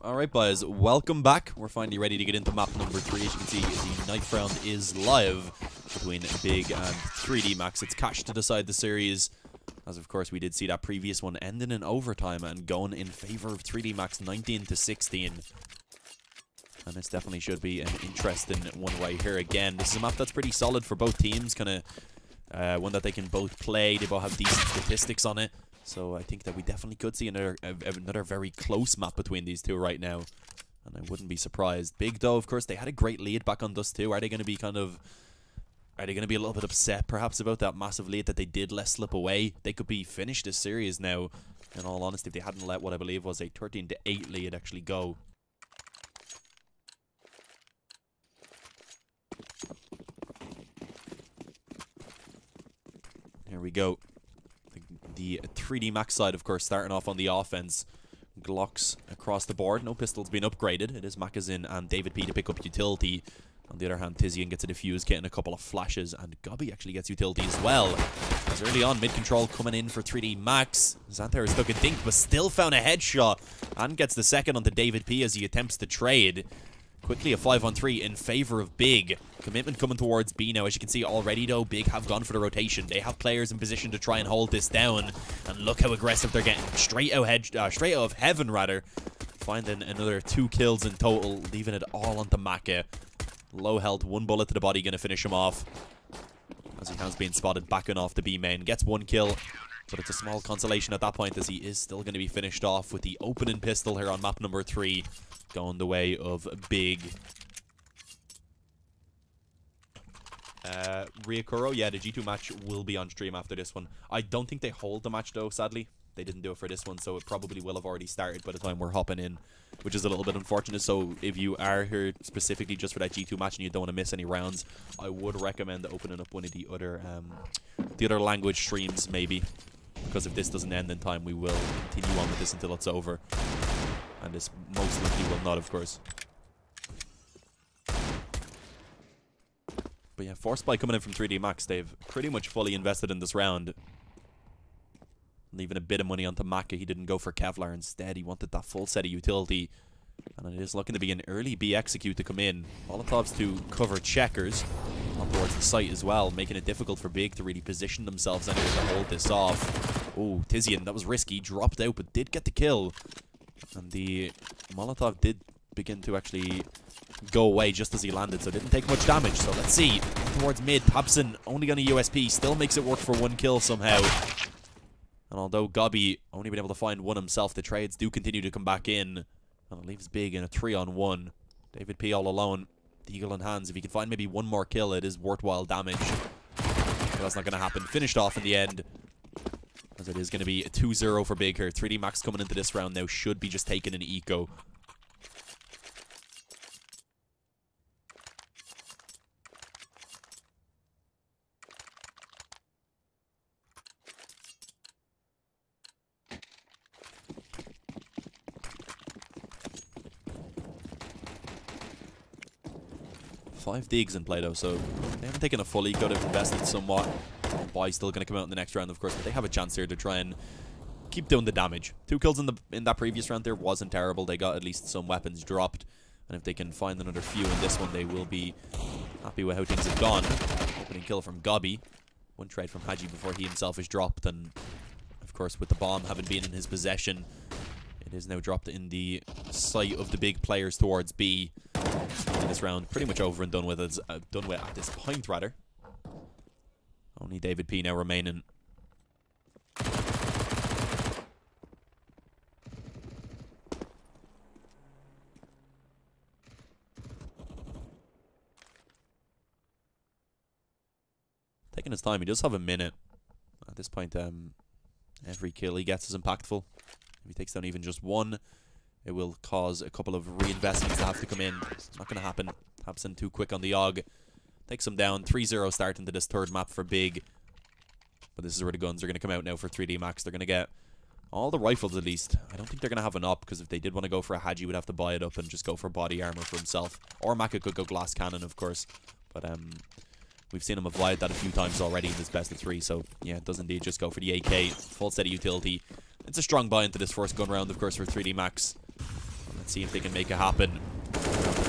Alright boys, welcome back. We're finally ready to get into map number 3. As you can see, the 9th round is live between Big and 3D Max. It's cash to decide the series, as of course we did see that previous one ending in overtime and going in favor of 3D Max 19-16. And this definitely should be an interesting one right here again. This is a map that's pretty solid for both teams, kind of one that they can both play. They both have decent statistics on it. So I think that we definitely could see another very close map between these two right now. And I wouldn't be surprised. Big though, of course, they had a great lead back on Dust 2. Are they going to be a little bit upset perhaps about that massive lead that they did let slip away? They could be finished this series now, in all honesty, if they hadn't let what I believe was a 13-8 lead actually go. Here we go. The 3D Max side, of course, starting off on the offense. Glocks across the board. No pistols being upgraded. It is Macazin and David P to pick up utility. On the other hand, Tizian gets a defuse, getting a couple of flashes. And Gobby actually gets utility as well. As early on, mid-control coming in for 3D Max. Xanthar is took a dink, but still found a headshot. And gets the second onto David P as he attempts to trade. Quickly a 5-on-3 in favor of Big. Commitment coming towards B now. As you can see already, though, Big have gone for the rotation. They have players in position to try and hold this down. And look how aggressive they're getting. Straight out of heaven, rather. Finding another 2 kills in total, leaving it all onto Maka. Low health, 1 bullet to the body, going to finish him off. As he has been spotted backing off the B main. Gets 1 kill. But it's a small consolation at that point, as he is still going to be finished off with the opening pistol here on map number 3. Going the way of Big. Ryukuro, yeah, the G2 match will be on stream after this one. I don't think they hold the match, though, sadly. They didn't do it for this one, so it probably will have already started by the time we're hopping in, which is a little bit unfortunate. So if you are here specifically just for that G2 match and you don't want to miss any rounds, I would recommend opening up one of the other language streams, maybe. Because if this doesn't end in time, we will continue on with this until it's over. And this most likely will not, of course. But yeah, Force Spy coming in from 3D Max. They've pretty much fully invested in this round. Leaving a bit of money onto Maka. He didn't go for Kevlar instead. He wanted that full set of utility. And it is looking to be an early B execute to come in. Molotovs to cover checkers on towards the site as well, making it difficult for Big to really position themselves anyway to hold this off. Oh, Tizian, that was risky. Dropped out, but did get the kill. And the Molotov did begin to actually go away just as he landed, so didn't take much damage. So let's see. Towards mid, Tabson only on a USP. Still makes it work for 1 kill somehow. And although Gobby only been able to find 1 himself, the trades do continue to come back in. And it leaves Big in a 3-on-1. David P all alone. The eagle in hands. If he can find maybe 1 more kill, it is worthwhile damage. But that's not going to happen. Finished off in the end. As it is going to be a 2-0 for Big here. 3D Max coming into this round now should be just taking an eco. Five digs in play though, so they haven't taken a full eco. They've invested somewhat. Buy still going to come out in the next round, of course, but they have a chance here to try and keep doing the damage. 2 kills in that previous round there wasn't terrible. They got at least some weapons dropped, and if they can find another few in this one, they will be happy with how things have gone. Opening kill from Gobby. 1 trade from Haji before he himself is dropped, and of course with the bomb having been in his possession, it is now dropped in the sight of the Big players towards B. In this round, pretty much over and done with at this point, rather. Only David P now remaining. Taking his time, he does have a minute. At this point, every kill he gets is impactful. If he takes down even just 1, it will cause a couple of reinvestments to have to come in. Not going to happen. Tabson too quick on the AUG. Takes him down. 3-0 start into this 3rd map for Big. But this is where the guns are going to come out now for 3D Max. They're going to get all the rifles at least. I don't think they're going to have an op, because if they did want to go for a Haji, would have to buy it up and just go for body armor for himself. Or Maka could go glass cannon, of course. But we've seen him avoid that a few times already in this best of 3. So yeah, it does indeed just go for the AK. Full set of utility. It's a strong buy into this first gun round, of course, for 3D Max. Let's see if they can make it happen.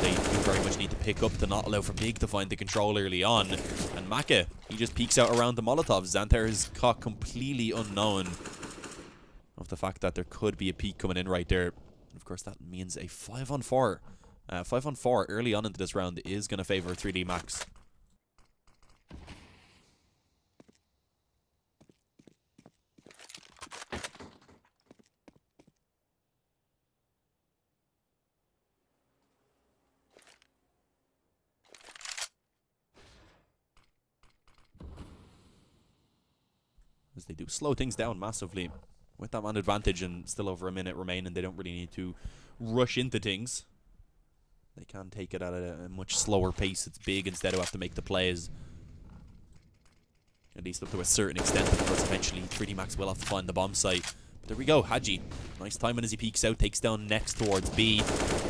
They do very much need to pick up to not allow for Big to find the control early on. And Maka, he just peeks out around the Molotov. Xanther is caught completely unknown of the fact that there could be a peek coming in right there. And of course, that means a 5-on-4. 5-on-4 early on into this round is going to favor 3D Max. As they do slow things down massively. With that man advantage and still over a minute remaining, they don't really need to rush into things. They can take it at a much slower pace. It's Big instead who have to make the plays. At least up to a certain extent. Of course, eventually 3D Max will have to find the bomb site. But there we go, Hadji. Nice timing as he peeks out, takes down next towards B.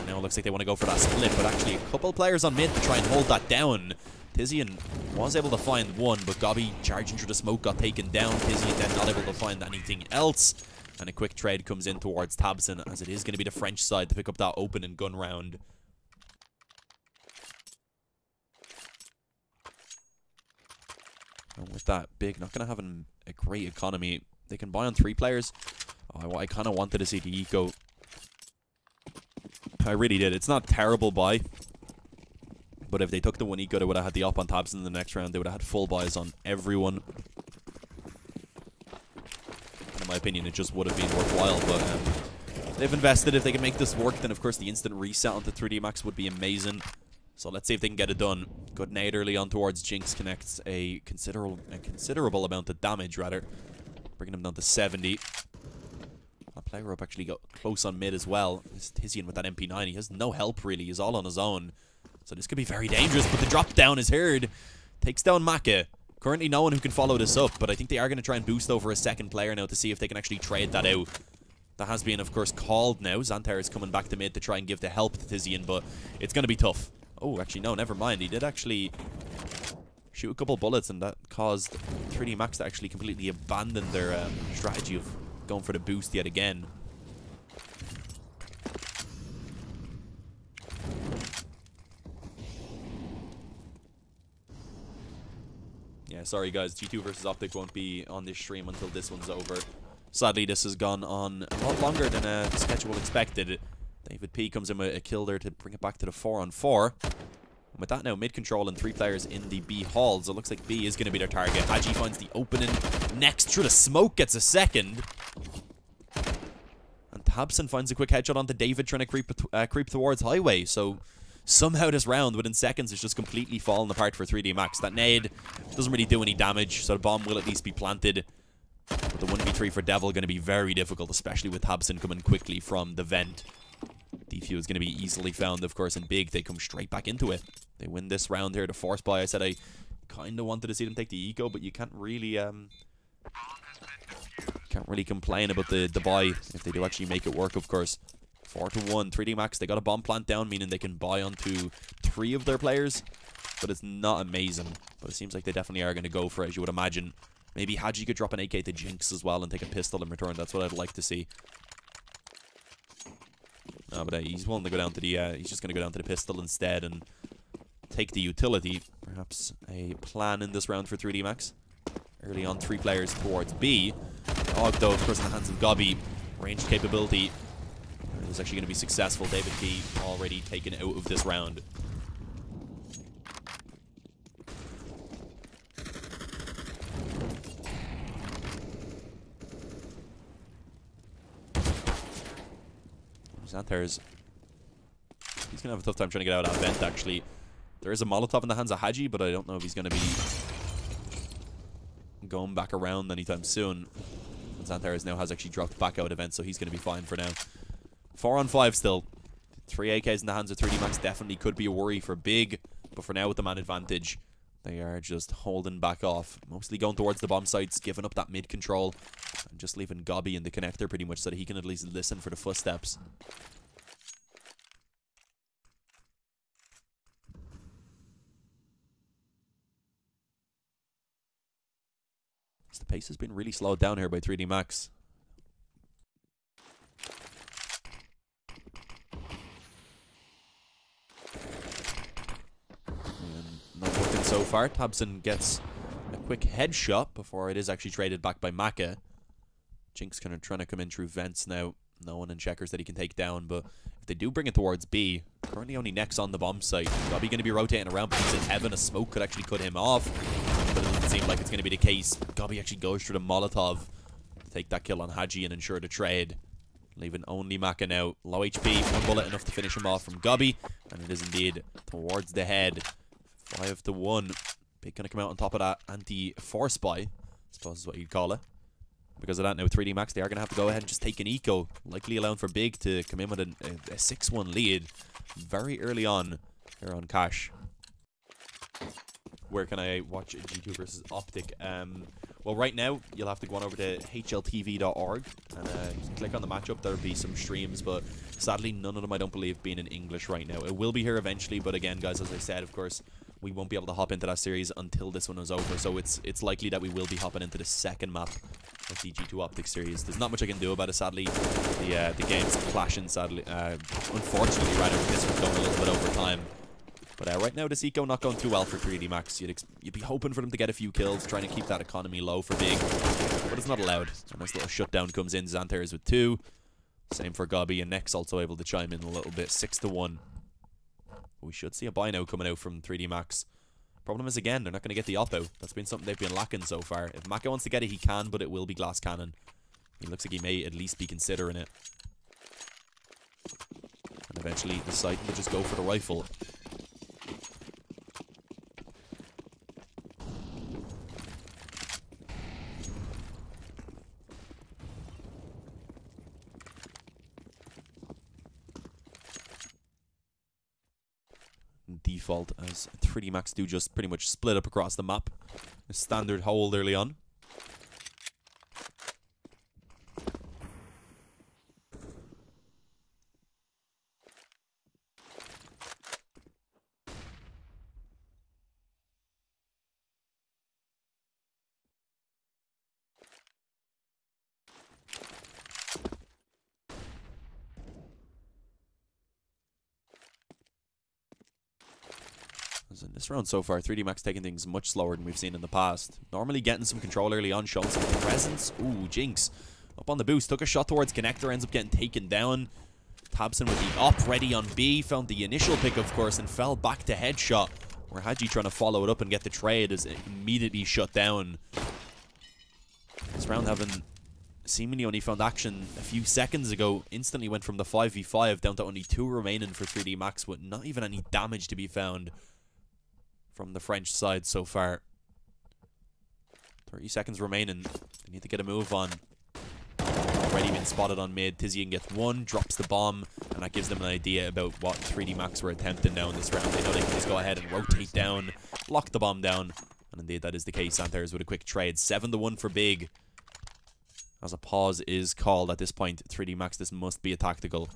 Now it looks like they want to go for that split, but actually a couple players on mid to try and hold that down. Tizian was able to find one, but Gobby charging through the smoke got taken down. Tizian then not able to find anything else. And a quick trade comes in towards Tabson, as it is going to be the French side to pick up that open and gun round. And with that, Big not going to have a great economy. They can buy on 3 players. Oh, I kind of wanted to see the eco. I really did. It's not a terrible buy. But if they took the 1 eco, they would have had the op on Tabs in the next round. They would have had full buys on everyone. And in my opinion, it just would have been worthwhile. But they've invested. If they can make this work, then of course the instant reset onto 3D Max would be amazing. So let's see if they can get it done. Good nade early on towards Jinx. Connects a considerable amount of damage, rather. Bringing him down to 70. That player up actually got close on mid as well. It's Tizian with that MP9. He has no help, really. He's all on his own. So this could be very dangerous, but the drop down is heard. Takes down Maka. Currently no one who can follow this up, but I think they are going to try and boost over a second player now to see if they can actually trade that out. That has been, of course, called now. Xanther is coming back to mid to try and give the help to Tizian, but it's going to be tough. Oh, actually, no, never mind. He did actually shoot a couple bullets, and that caused 3D Max to actually completely abandon their strategy of going for the boost yet again. Yeah, sorry guys, G2 versus Optic won't be on this stream until this one's over. Sadly, this has gone on a lot longer than the schedule expected. David P comes in with a kill there to bring it back to the 4-on-4. And with that now, mid-control and 3 players in the B halls. It looks like B is going to be their target. Hadji finds the opening. Next, through the smoke, gets a second. And Tabson finds a quick headshot onto David trying to creep towards Highway. So somehow this round, within seconds, is just completely fallen apart for 3D Max. That nade doesn't really do any damage, so the bomb will at least be planted. But the 1v3 for Devil going to be very difficult, especially with Tabson coming quickly from the vent. Defuse is going to be easily found, of course, and Big, they come straight back into it. They win this round here, the force buy. I said I kind of wanted to see them take the eco, but you can't really complain about the buy if they do actually make it work, of course. 4-1, 3D Max, they got a bomb plant down, meaning they can buy onto 3 of their players, but it's not amazing. But it seems like they definitely are going to go for it, as you would imagine. Maybe Hadji could drop an AK to Jinx as well and take a pistol in return. That's what I'd like to see. No, but he's willing to go down to the, he's just going to go down to the pistol instead and take the utility. Perhaps a plan in this round for 3D Max. Early on, 3 players towards B. Og, though, of course, in the hands of Gobby. Range capability is actually going to be successful. David P already taken out of this round. Xanther's, he's going to have a tough time trying to get out of that vent, actually. There is a Molotov in the hands of Hadji, but I don't know if he's going to be going back around anytime soon. Xanther now has actually dropped back out of vent, so he's going to be fine for now. 4-on-5 still. 3 AKs in the hands of 3D Max definitely could be a worry for Big, but for now with the man advantage, they are just holding back off. Mostly going towards the bomb sites, giving up that mid control, and just leaving Gobby in the connector pretty much so that he can at least listen for the footsteps. The pace has been really slowed down here by 3D Max. so far. Tabson gets a quick headshot before it is actually traded back by Maka. Jinx kind of trying to come in through vents now. No one in checkers that he can take down, but if they do bring it towards B, currently only Nex on the bomb site. Gobby going to be rotating around, but he's in heaven. A smoke could actually cut him off, but it doesn't seem like it's going to be the case. Gobby actually goes through the Molotov to take that kill on Haji and ensure the trade, leaving only Maka now. Low HP, one bullet enough to finish him off from Gobby, and it is indeed towards the head. 5-1. Big going to come out on top of that anti-force buy, I suppose is what you'd call it. Because of that, now 3D Max, they are going to have to go ahead and just take an eco, likely allowing for Big to come in with a 6-1 lead very early on here on Cash. Where can I watch G2 versus Optic? Well, right now, you'll have to go on over to hltv.org and click on the matchup. There'll be some streams, but sadly, none of them, I don't believe, being in English right now. It will be here eventually, but again, guys, as I said, of course, we won't be able to hop into that series until this one is over, so it's likely that we will be hopping into the second map of the G2 Optic series. There's not much I can do about it, sadly. The game's clashing, sadly. Unfortunately, rather, this one's going a little bit over time. But right now, this eco not going too well for 3D Max. You'd be hoping for them to get a few kills, trying to keep that economy low for Big, but it's not allowed. A nice little shutdown comes in. Xanthers with 2. Same for Gobby, and Nex also able to chime in a little bit. 6-1. We should see a buy now coming out from 3D Max. Problem is, again, they're not going to get the oppo. That's been something they've been lacking so far. If Maka wants to get it, he can, but it will be glass cannon. He looks like he may at least be considering it. And eventually, the site will just go for the rifle. Default, as 3D Max do just pretty much split up across the map. A standard hold early on. In this round so far, 3D Max taking things much slower than we've seen in the past. Normally getting some control early on, showing some presence. Ooh, Jinx up on the boost, took a shot towards Connector, ends up getting taken down. Tabson with the up ready on B, found the initial pick, of course, and fell back to headshot, where Haji trying to follow it up and get the trade is immediately shut down. This round having seemingly only found action a few seconds ago, instantly went from the 5v5 down to only 2 remaining for 3D Max, with not even any damage to be found from the French side so far. 30 seconds remaining. They need to get a move on. Already been spotted on mid. Tizian gets 1, drops the bomb, and that gives them an idea about what 3D Max were attempting now in this round. They know they can just go ahead and rotate down, lock the bomb down, and indeed that is the case. Xanthers with a quick trade. 7-1 for Big. As a pause is called at this point, 3D Max, this must be a tactical.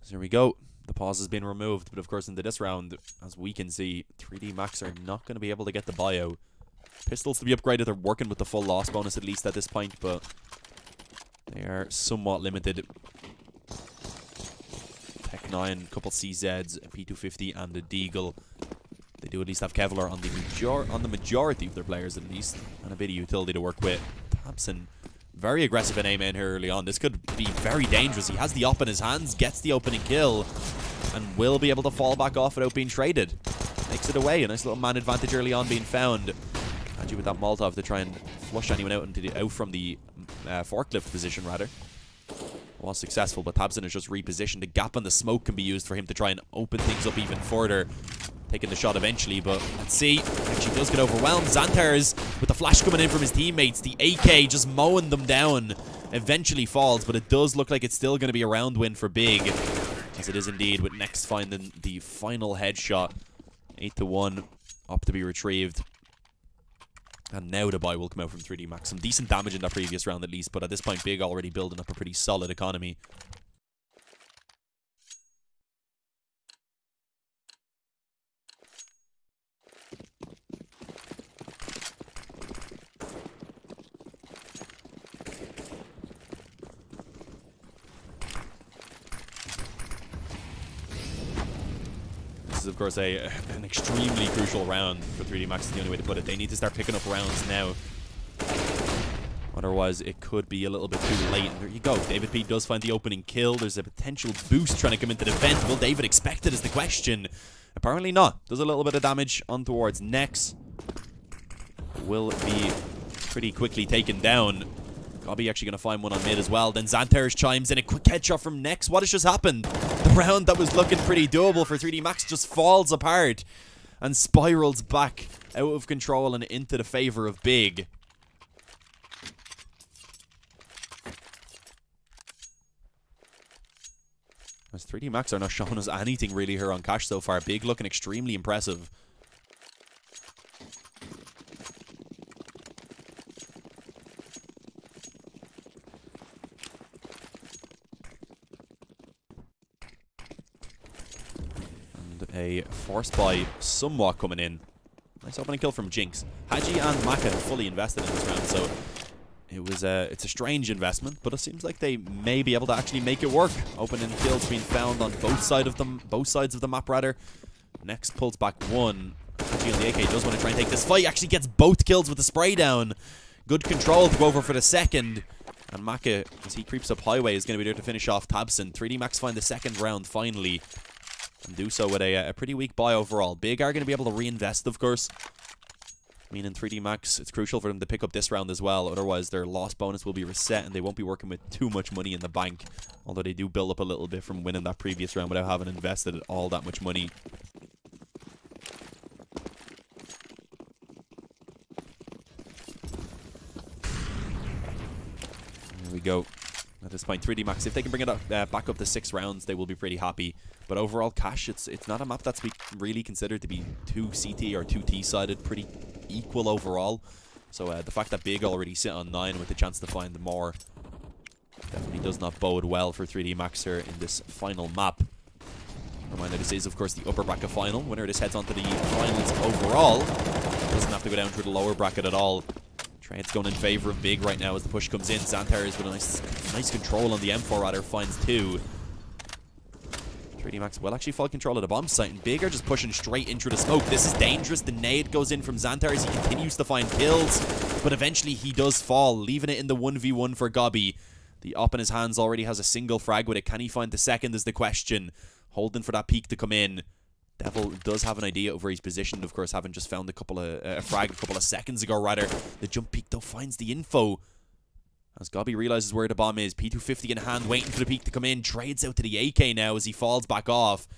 So here we go. The pause has been removed, but of course into this round, as we can see, 3D Max are not going to be able to get the bio. Pistols to be upgraded. They're working with the full loss bonus at least at this point, but they are somewhat limited. Tech 9, couple CZs, a P250, and a Deagle. They do at least have Kevlar on the majority of their players at least, and a bit of utility to work with. Tabson, very aggressive in aim in here early on. This could be very dangerous. He has the op in his hands, gets the opening kill, and will be able to fall back off without being traded. Makes it away. A nice little man advantage early on being found. Actually with that Molotov to try and flush anyone out from the forklift position, rather. Was successful, but Tabson is just repositioned. The gap on the smoke can be used for him to try and open things up even further. Taking the shot eventually, but let's see. Actually does get overwhelmed. Xanthers with the flash coming in from his teammates. The AK just mowing them down. Eventually falls, but it does look like it's still going to be a round win for Big. As it is indeed, with Nex finding the final headshot. 8-1. Up to be retrieved. And now the buy will come out from 3D Max. Some decent damage in that previous round at least, but at this point, Big already building up a pretty solid economy. This is, of course, an extremely crucial round for 3D Max is the only way to put it. They need to start picking up rounds now. Otherwise, it could be a little bit too late. And there you go. David P does find the opening kill. There's a potential boost trying to come into the vent. Will David expect it is the question. Apparently not. Does a little bit of damage on towards Nex. Will be pretty quickly taken down. Gobby actually going to find one on mid as well. Then Xanthers chimes in. A quick headshot from Nex. What has just happened? The round that was looking pretty doable for 3D Max just falls apart and spirals back out of control and into the favor of Big. As 3D Max are not showing us anything really here on Cash so far. Big looking extremely impressive. And a force buy somewhat coming in. Nice opening kill from Jinx. Haji and Maka fully invested in this round, so it's a strange investment, but it seems like they may be able to actually make it work. Opening kills being found on both sides of the map rather. Next pulls back one. Haji on the AK does want to try and take this fight. Actually gets both kills with the spray down. Good control to go over for the second. And Maka, as he creeps up highway, is going to be there to finish off Tabson. 3D Max find the second round finally, and do so with a pretty weak buy overall. Big are going to be able to reinvest, of course. I mean, in 3D Max, it's crucial for them to pick up this round as well. Otherwise, their loss bonus will be reset, and they won't be working with too much money in the bank. Although they do build up a little bit from winning that previous round without having invested all that much money. There we go. At this point, 3D Max, if they can bring it up, back up to 6 rounds, they will be pretty happy. But overall, Cash, it's not a map that's really considered to be too CT or too T-sided. Pretty equal overall. So the fact that Big already sit on 9 with the chance to find more definitely does not bode well for 3D Max here in this final map. Reminder, this is, of course, the upper bracket final. Winner of this heads on to the finals overall. Doesn't have to go down through the lower bracket at all. Trade's going in favor of Big right now as the push comes in. Xanthers with a nice control on the M4 rather finds 2. 3D Max will actually fall control of the bomb site, and Big are just pushing straight into the smoke. This is dangerous. The nade goes in from Xanthers. He continues to find kills, but eventually he does fall, leaving it in the 1v1 for Gobby. The op in his hands already has a single frag with it. Can he find the second is the question. Holding for that peak to come in. Devil does have an idea of where he's positioned, of course, having just found a frag a couple of seconds ago, rather. The jump peak, though, finds the info. As Gobby realizes where the bomb is. P250 in hand, waiting for the peak to come in. Trades out to the AK now as he falls back off.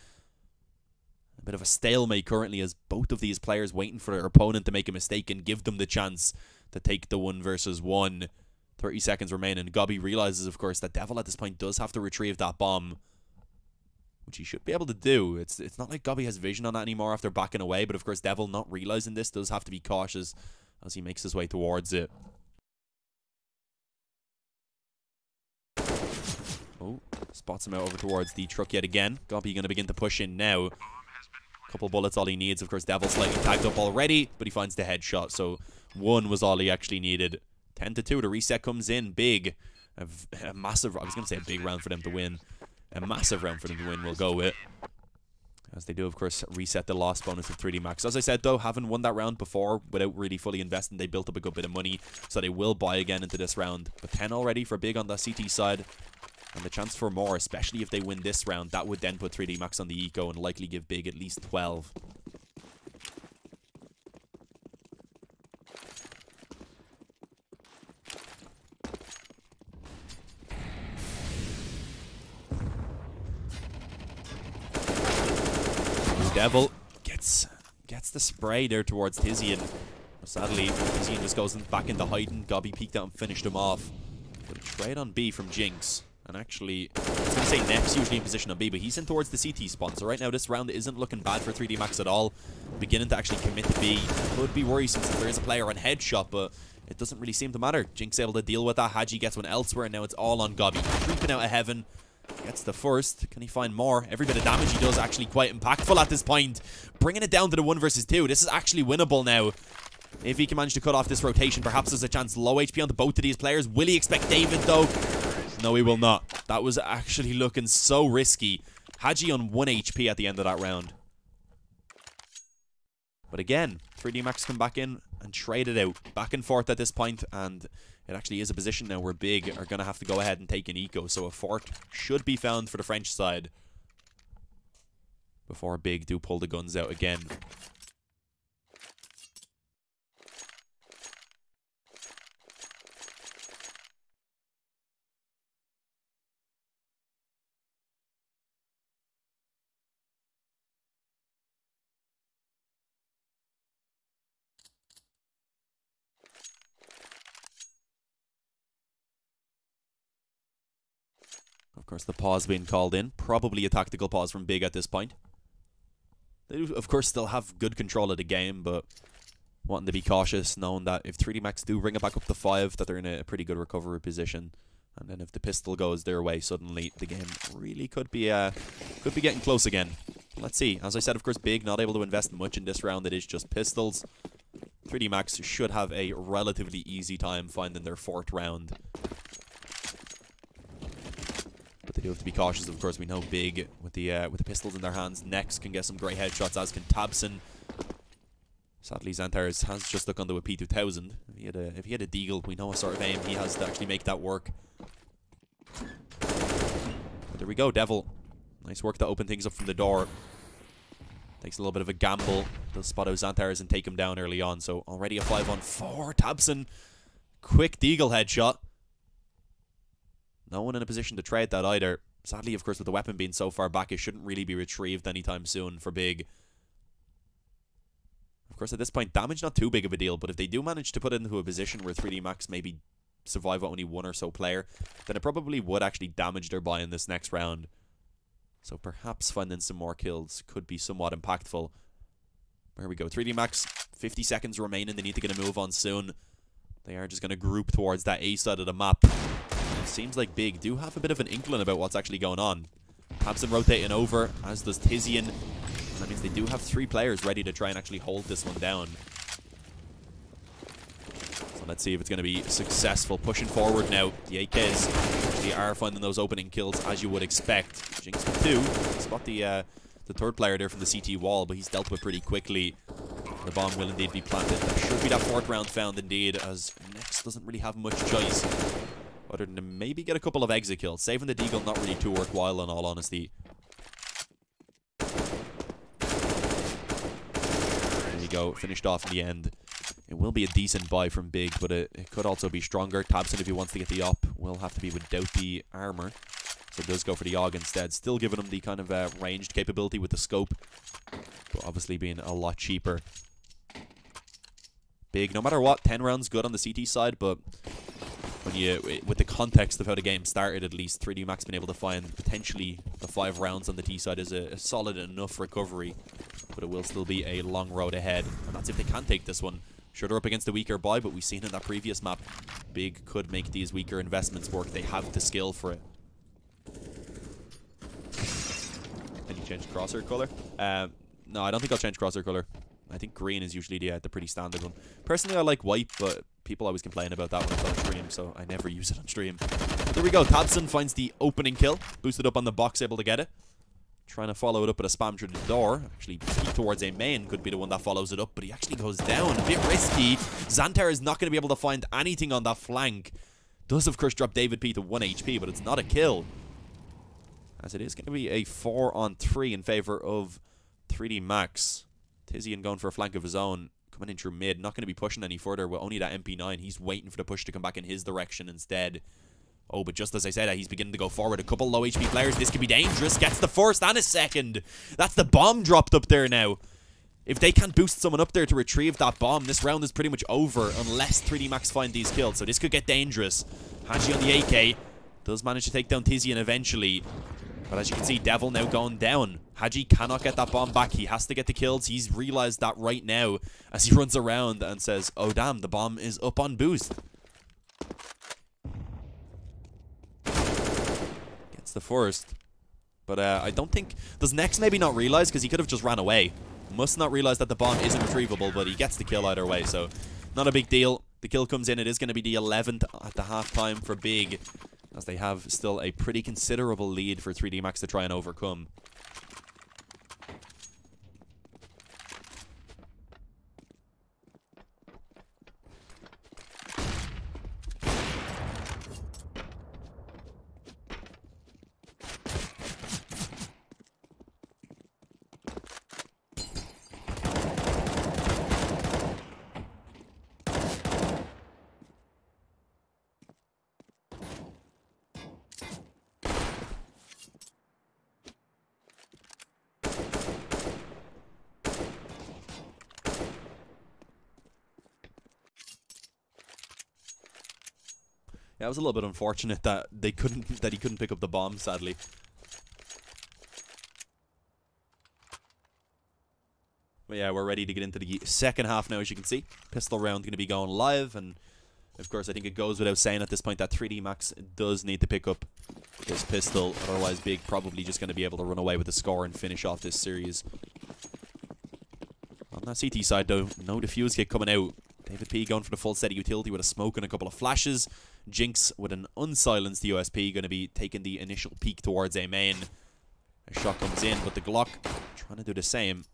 A bit of a stalemate currently as both of these players waiting for their opponent to make a mistake and give them the chance to take the 1 versus 1. 30 seconds remaining. Gobby realizes, of course, that Devil at this point does have to retrieve that bomb, which he should be able to do. It's not like Gobby has vision on that anymore after backing away, but of course Devil, not realizing this, does have to be cautious as he makes his way towards it. Oh, spots him out over towards the truck yet again. Gobby going to begin to push in now. Couple bullets, all he needs. Of course, Devil slightly tagged up already, but he finds the headshot, so 1 was all he actually needed. 10-2, the reset comes in. Big. A massive, I was going to say a big round for them to win. A massive round for them to win, we'll go with. As they do, of course, reset the loss bonus of 3D Max. As I said, though, having won that round before without really fully investing, they built up a good bit of money, so they will buy again into this round. But 10 already for Big on the CT side, and the chance for more, especially if they win this round. That would then put 3D Max on the eco and likely give Big at least 12. Devil gets the spray there towards Tizian. Sadly, Tizian just goes back into hiding. Gobby peeked out and finished him off. But a trade on B from Jinx. And actually, I was going to say Neck's usually in position on B, but he's in towards the CT spawn. So right now, this round isn't looking bad for 3D Max at all. Beginning to actually commit to B. Could be worrisome since there is a player on headshot, but it doesn't really seem to matter. Jinx able to deal with that. Hadji gets one elsewhere, and now it's all on Gobby. Creeping out of heaven. Gets the first. Can he find more? Every bit of damage he does actually quite impactful at this point. Bringing it down to the 1 versus 2. This is actually winnable now. If he can manage to cut off this rotation, perhaps there's a chance. Low HP on the both of these players. Will he expect David, though? No, he will not. That was actually looking so risky. Hadji on 1 HP at the end of that round. But again, 3D Max come back in and trade it out. Back and forth at this point, and it actually is a position now where Big are going to have to go ahead and take an eco. So a fort should be found for the French side before Big do pull the guns out again. Of course, the pause being called in. Probably a tactical pause from Big at this point. They do, of course, still have good control of the game, but wanting to be cautious, knowing that if 3D Max do bring it back up to 5, that they're in a pretty good recovery position. And then if the pistol goes their way, suddenly the game really could be getting close again. Let's see. As I said, of course, Big not able to invest much in this round. It is just pistols. 3D Max should have a relatively easy time finding their 4th round. But they do have to be cautious, of course. We know Big with the pistols in their hands. Next can get some great headshots, as can Tabson. Sadly, Xanthars has just stuck onto a P2000. If he had a Deagle, we know what sort of aim he has to actually make that work. But there we go, Devil. Nice work to open things up from the door. Takes a little bit of a gamble. Does spot out Xanthars and take him down early on. So already a 5-on-4. Tabson. Quick Deagle headshot. No one in a position to trade that either. Sadly, of course, with the weapon being so far back, it shouldn't really be retrieved anytime soon for Big. Of course, at this point, damage not too big of a deal, but if they do manage to put it into a position where 3D Max maybe survive with only 1 or so player, then it probably would actually damage their buy in this next round. So perhaps finding some more kills could be somewhat impactful. There we go. 3D Max, 50 seconds remaining. They need to get a move on soon. They are just going to group towards that A side of the map. It seems like Big do have a bit of an inkling about what's actually going on. Tabson rotating over, as does Tizian. And that means they do have 3 players ready to try and actually hold this one down. So let's see if it's going to be successful. Pushing forward now. The AKs actually are finding those opening kills, as you would expect. Jinx with 2. Spot the 3rd player there from the CT wall, but he's dealt with pretty quickly. The bomb will indeed be planted. That should be that 4th round found indeed, as Nex doesn't really have much choice other than to maybe get a couple of exit kills. Saving the Deagle not really too worthwhile, in all honesty. There you go, finished off in the end. It will be a decent buy from Big, but it could also be stronger. Tabson, if he wants to get the op, will have to be without the armor. So it does go for the AUG instead. Still giving him the kind of ranged capability with the scope, but obviously being a lot cheaper. Big, no matter what, 10 rounds good on the CT side, but when with the context of how the game started, at least 3D Max been able to find potentially the 5 rounds on the T side is a solid enough recovery, but it will still be a long road ahead, and that's if they can take this one. Sure, they're up against a weaker buy, but we've seen in that previous map, Big could make these weaker investments work. They have the skill for it. Can you change crosshair color? No, I don't think I'll change crosshair color. I think green is usually the pretty standard one. Personally, I like white, but people always complain about that when it's on stream, so I never use it on stream. But there we go. Tabson finds the opening kill. Boosted up on the box, able to get it. Trying to follow it up with a spam through the door. Actually, peek towards a main could be the one that follows it up, but he actually goes down. A bit risky. Xanthar is not going to be able to find anything on that flank. Does, of course, drop David P to 1 HP, but it's not a kill, as it is going to be a 4-on-3 in favor of 3D Max. Tizian going for a flank of his own, coming in through mid. Not going to be pushing any further with only that MP9. He's waiting for the push to come back in his direction instead. Oh, but just as I said, he's beginning to go forward. A couple low HP players. This could be dangerous. Gets the first and a second. That's the bomb dropped up there now. If they can't boost someone up there to retrieve that bomb, this round is pretty much over unless 3D Max find these kills. So this could get dangerous. Hadji on the AK. Does manage to take down Tizian eventually. But as you can see, Devil now going down. Hadji cannot get that bomb back. He has to get the kills. He's realized that right now as he runs around and says, oh damn, the bomb is up on boost. Gets the first. But I don't think... Does Nex maybe not realize? Because he could have just ran away. Must not realize that the bomb isn't retrievable, but he gets the kill either way. So not a big deal. The kill comes in. It is going to be the 11th at the halftime for Big, as they have still a pretty considerable lead for 3D Max to try and overcome. Yeah, it was a little bit unfortunate that he couldn't pick up the bomb, sadly. But yeah, we're ready to get into the second half now, as you can see. Pistol round going to be going live, and of course I think it goes without saying at this point that 3D Max does need to pick up this pistol, otherwise Big probably just going to be able to run away with the score and finish off this series. On that CT side though, no defuse kit coming out. David P going for the full set of utility with a smoke and a couple of flashes. Jinx with an unsilenced USP going to be taking the initial peek towards A main. A shot comes in, but the Glock trying to do the same.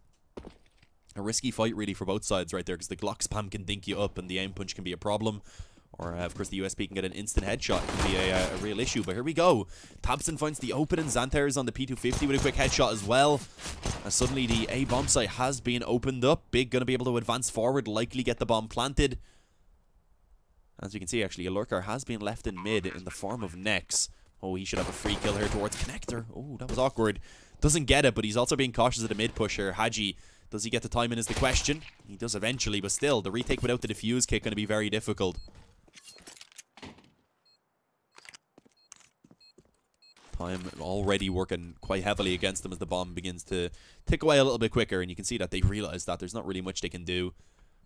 A risky fight really for both sides right there, because the Glock spam can dink you up and the aim punch can be a problem. Or, of course, the USP can get an instant headshot. It can be a real issue, but here we go. Tabson finds the open, and Xanthar is on the P250 with a quick headshot as well. And suddenly the A bomb site has been opened up. Big going to be able to advance forward, likely get the bomb planted. As you can see, actually, a lurker has been left in mid in the form of Nex. Oh, he should have a free kill here towards Connector. Oh, that was awkward. Doesn't get it, but he's also being cautious of the mid pusher. Hadji, does he get the time in is the question. He does eventually, but still, the retake without the defuse kick going to be very difficult. Time already working quite heavily against them as the bomb begins to tick away a little bit quicker, and you can see that they realize that there's not really much they can do.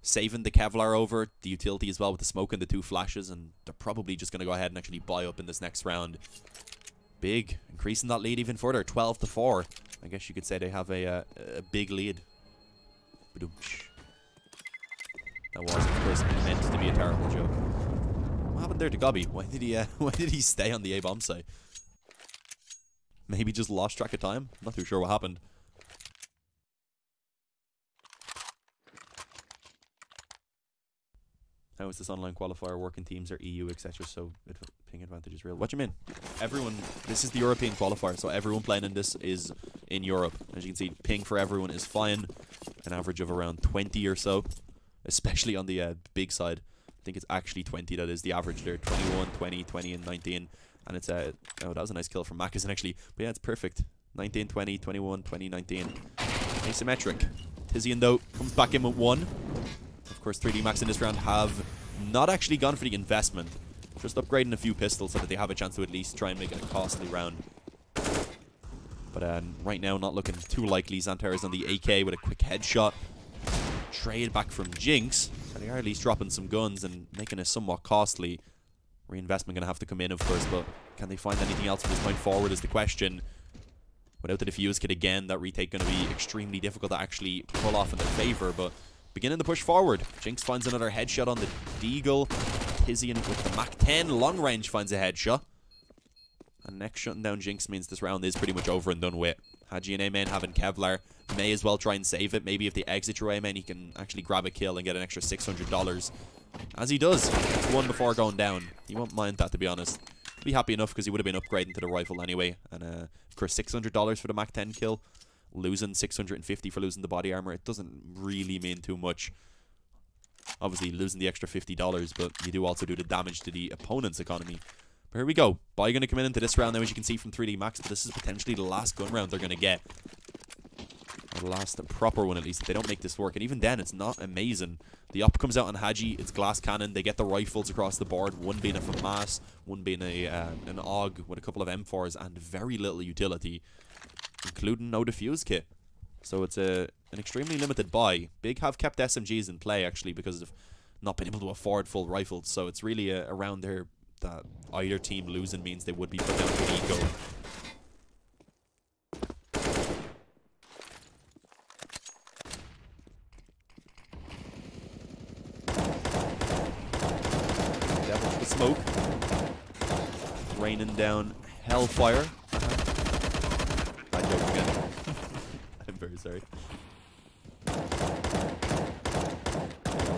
Saving the Kevlar over, the utility as well with the smoke and the two flashes, and they're probably just going to go ahead and actually buy up in this next round. Big, increasing that lead even further, 12-4. I guess you could say they have a big lead. That was, of course, meant to be a terrible joke. What happened there to Gobby? Why did he stay on the A bomb site? Maybe just lost track of time? Not too sure what happened. How is this online qualifier working? Teams are EU, etc. So ping advantage is real. What do you mean? Everyone, this is the European qualifier, so everyone playing in this is in Europe. As you can see, ping for everyone is fine. An average of around 20 or so, especially on the big side. I think it's actually 20 that is the average there. 21, 20, 20, and 19. And it's oh, that was a nice kill from Mackinson actually. But yeah, it's perfect. 19, 20, 21, 20, 19. Asymmetric. Tizian though comes back in with 1. Of course, 3D Max in this round have not actually gone for the investment. Just upgrading a few pistols so that they have a chance to at least try and make it a costly round. But right now, not looking too likely. Xanthar is on the AK with a quick headshot. Trade back from Jinx. So they are at least dropping some guns and making it somewhat costly. Reinvestment going to have to come in, of course, but can they find anything else from this point forward is the question. Without the defuse kit again, that retake going to be extremely difficult to actually pull off in their favor, but beginning to push forward. Jinx finds another headshot on the Deagle. Tizian with the Mach 10 long range finds a headshot. And next shutting down Jinx means this round is pretty much over and done with. Hadji and A-Man having Kevlar. May as well try and save it. Maybe if they exit through A-Man, he can actually grab a kill and get an extra $600. As he does. It's one before going down. He won't mind that, to be honest. He'll be happy enough because he would have been upgrading to the rifle anyway. And of course, $600 for the Mach 10 kill. Losing $650 for losing the body armor. It doesn't really mean too much. Obviously, losing the extra $50, but you do also do the damage to the opponent's economy. But here we go. Buy going to come into this round now, as you can see from 3D Max, but this is potentially the last gun round they're going to get. The last proper one, at least. They don't make this work. And even then, it's not amazing. The up comes out on Haji. It's glass cannon. They get the rifles across the board. One being a FAMAS, one being an AUG with a couple of M4s and very little utility, including no defuse kit. So it's an extremely limited buy. Big have kept SMGs in play, actually, because of not being able to afford full rifles. So it's really around there that either team losing means they would be put down to eco. Devil with the smoke. Raining down hellfire. Bad joke again. I'm very sorry.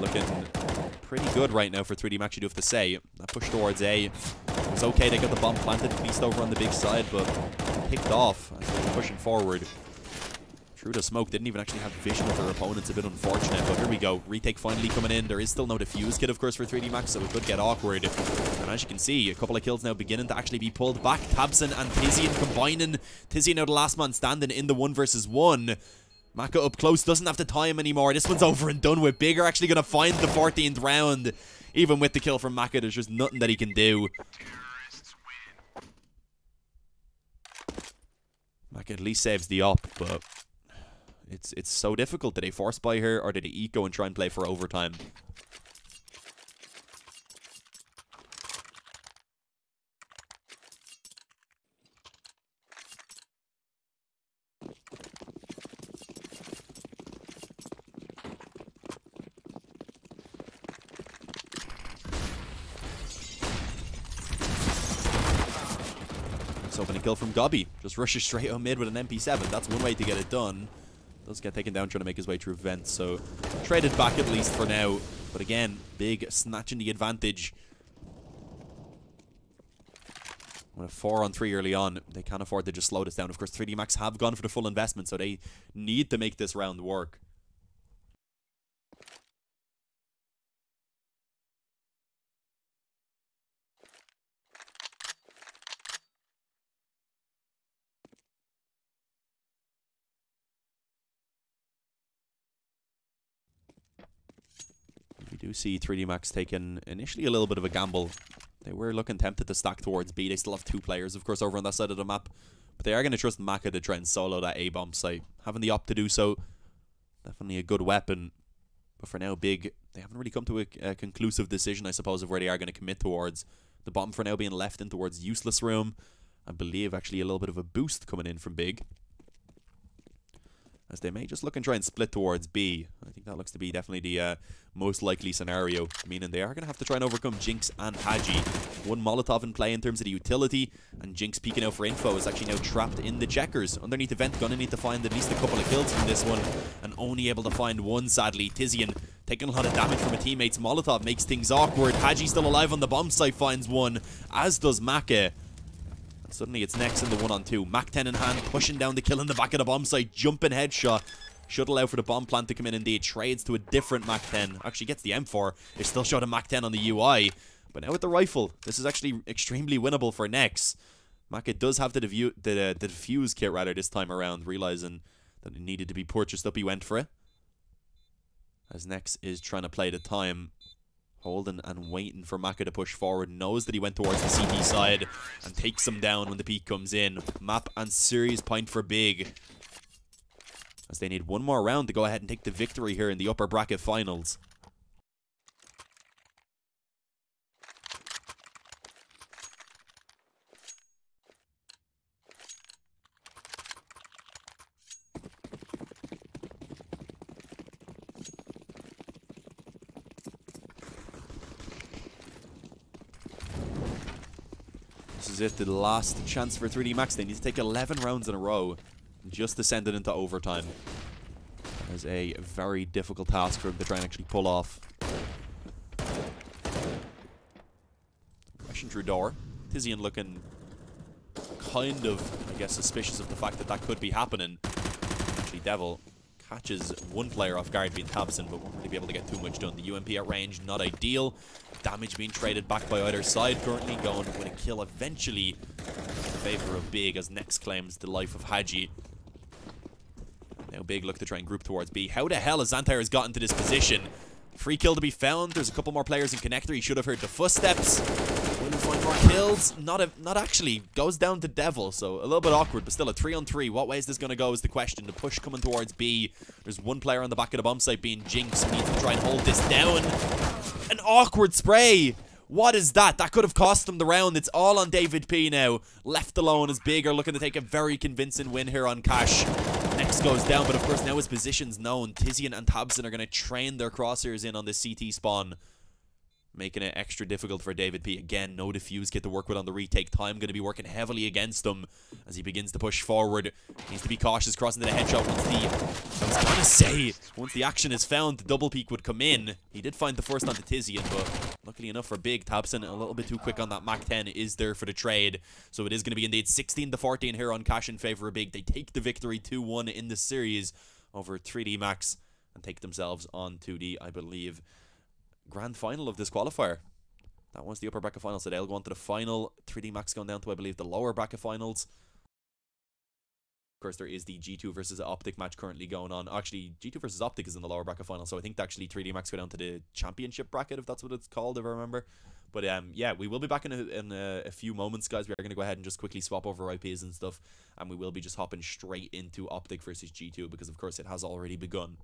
Looking pretty good right now for 3D Max, you do have to say. That push towards A was okay. They got the bomb planted, at least over on the big side, but picked off as they were pushing forward. Through the smoke, didn't even actually have vision of their opponents. A bit unfortunate, but here we go. Retake finally coming in. There is still no defuse kit, of course, for 3D Max, so it could get awkward. And as you can see, a couple of kills now beginning to actually be pulled back. Tabson and Tizian combining. Tizian now the last man standing in the 1 versus 1. Maka up close, doesn't have to tie him anymore. This one's over and done with. Big are actually going to find the 14th round. Even with the kill from Maka, there's just nothing that he can do. Maka at least saves the op, but it's so difficult. Did they force buy her, or did they eco and try and play for overtime? Open a kill from Gobby. Just rushes straight on mid with an MP7. That's one way to get it done. Does get taken down trying to make his way through vents, so traded back at least for now. But again, Big snatching the advantage. With a 4-on-3 early on, they can't afford to just slow this down. Of course, 3D Max have gone for the full investment, so they need to make this round work. We do see 3D Max taking initially a little bit of a gamble. They were looking tempted to stack towards B. They still have 2 players, of course, over on that side of the map. But they are going to trust Maka to try and solo that A-bomb site. Having the op to do so, definitely a good weapon. But for now, Big, they haven't really come to a conclusive decision, I suppose, of where they are going to commit towards. The bomb for now being left in towards useless room. I believe actually a little bit of a boost coming in from Big, as they may just look and try and split towards B. I think that looks to be definitely the most likely scenario, meaning they are going to have to try and overcome Jinx and Haji. One Molotov in play in terms of the utility, and Jinx peeking out for info is actually now trapped in the checkers. Underneath the vent, gonna need to find at least a couple of kills from this one, and only able to find one, sadly. Tizian taking a lot of damage from a teammate's Molotov makes things awkward. Haji still alive on the bomb site, finds one, as does Maka. Suddenly it's next in the 1-on-2. Mac 10 in hand, pushing down the kill in the back of the bomb site. Jumping headshot. Should allow for the bomb plant to come in indeed. Trades to a different Mac 10. Actually gets the M4. They still showed a Mac 10 on the UI. But now with the rifle, this is actually extremely winnable for Nex. Maka does have the defuse kit rather this time around, realizing that it needed to be purchased up. He went for it, as Nex is trying to play the time, holding and waiting for Maka to push forward. Knows that he went towards the CT side and takes him down when the peak comes in. Map and serious point for Big, as they need one more round to go ahead and take the victory here in the upper bracket finals. This is it, the last chance for 3D Max. They need to take 11 rounds in a row just to send it into overtime. That is a very difficult task for them to try and actually pull off. Rushing through door. Tizian looking kind of, I guess, suspicious of the fact that that could be happening. Actually, Devil catches one player off guard, being Tabson, but won't really be able to get too much done. The UMP at range, not ideal. Damage being traded back by either side. Currently going with a kill eventually in favor of Big, as Nex claims the life of Haji. Now Big look to try and group towards B. How the hell has Xanthar gotten to this position? Free kill to be found. There's a couple more players in connector. He should have heard the footsteps. Will he find more kills? Not actually. Goes down to Devil, so a little bit awkward, but still a 3-on-3. What way is this going to go is the question. The push coming towards B. There's one player on the back of the bomb site being Jinx. He needs to try and hold this down. An awkward spray. What is that? That could have cost them the round. It's all on David P now. Left alone as Big are looking to take a very convincing win here on Cash. Next goes down, but of course now his position's known. Tizian and Tabson are going to train their crosshairs in on this CT spawn, making it extra difficult for David P. Again, no defuse kit to work with on the retake. Time going to be working heavily against him as he begins to push forward. Needs to be cautious crossing to the headshot once the action is found, the double peek would come in. He did find the first onto Tizian, but luckily enough for Big, Tabson a little bit too quick on that Mach 10 is there for the trade. So it is going to be indeed 16-14 here on Cash in favor of Big. They take the victory 2-1 in the series over 3D Max and take themselves on to the, I believe, grand final of this qualifier. That was the upper bracket final, so they'll go on to the final. 3D Max going down to, I believe, the lower bracket finals. Of course, there is the G2 versus Optic match currently going on. Actually, G2 versus Optic is in the lower bracket final, so I think actually 3D Max go down to the championship bracket, if that's what it's called, if I remember. But yeah, we will be back in a few moments, guys. We are going to go ahead and just quickly swap over IPs and stuff, and we will be just hopping straight into Optic versus G2 because, of course, it has already begun.